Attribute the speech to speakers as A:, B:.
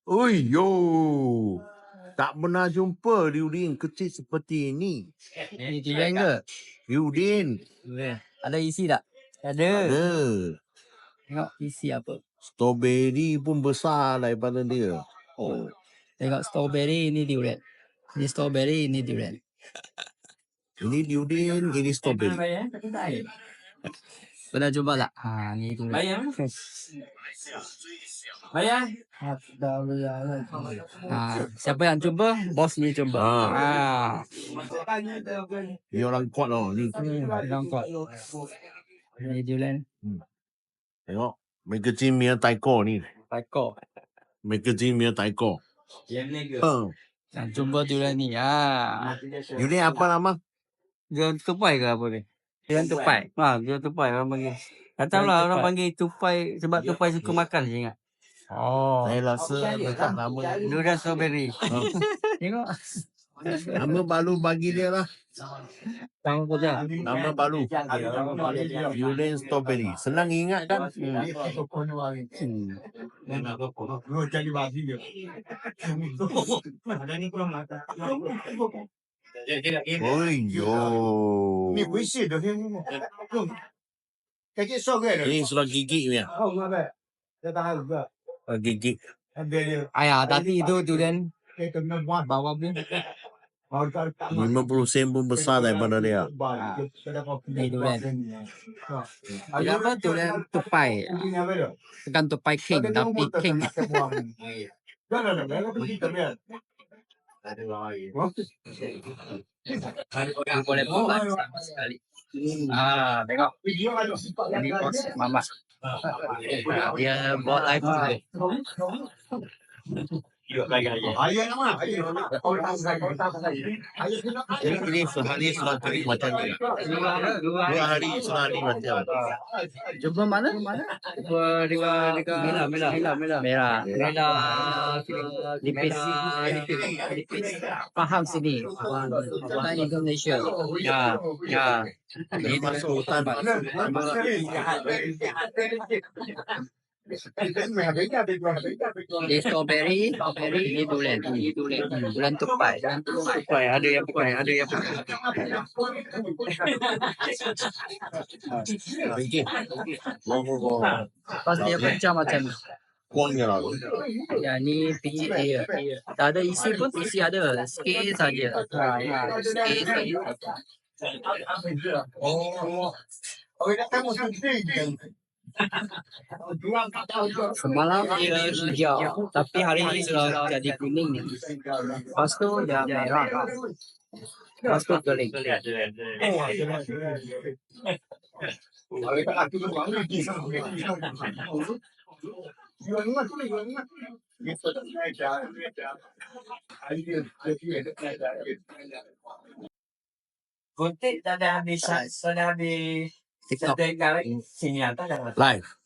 A: Ui yo, tak pernah jumpa Liudin kecil seperti ini.
B: Ni durian ke?
A: Liudin.
B: Durian. Ada isi tak? Ada.
A: Ada.
B: Tengok isi apa.
A: Strawberry pun besar daripada dia.
B: Oh. Tengok strawberry ni durian. Ni strawberry ni durian.
A: Ini Liudin, ini strawberry.
B: Pernah jumpa tak? Ha, ni durian. Bayar. Bayar. Siapa yang cuba? Bos ni cuba.
A: Ni orang kuat tau. Ni.
B: Orang kuat. Ni durian.
A: Tengok. Mereka kecil punya taiko ni.
B: Taiko.
A: Mereka kecil punya taiko.
B: Yang cuba durian ni.
A: Liudin apa nama?
B: Durian tupai ke apa ni? Durian tupai. Durian tupai orang panggil. Tak tahulah orang panggil tupai sebab tupai suka makan je ingat.
A: Saya rasa dekat nama
B: Durian strawberry. Tengok.
A: Nama baru bagi dia lah.
B: Tahu ko dia.
A: Nama baru. Liudin strawberry. Senang ingat kan? Oi yo. Ini sudah gigit punya. Gigit.
B: Ayah, tadi itu durian bawah ni.
A: 50 sen pun besar daripada dia.
B: Ni durian. Dia apa? Durian tupai. Bukan tupai king, tapi king. Boleh buat sama sekali. Tengok. Ini bos mama. Dia buat live juga.
A: Ini sehari sudah kering macam ni. 2 hari sehari macam.
B: Jumpa mana? Merah. Nipis. Paham sini. Hutan Indonesia. Ya.
A: Ini masuk hutan.
B: Ini strawberry, ini durian. Durian tupai. Ada yang pakai. Pas dia pecah macam ni.
A: Kuangnya lah.
B: Ya, ni biji dia. Tak ada isi pun, isi ada. Sikit saja. Sikit saja. Semalam dia hijau, tapi hari ini sudah jadi kuning ni. Lepas tu dia merah. Lepas tu kering. Gunting dah habis. TikTok. Sini atas dah.
A: Live.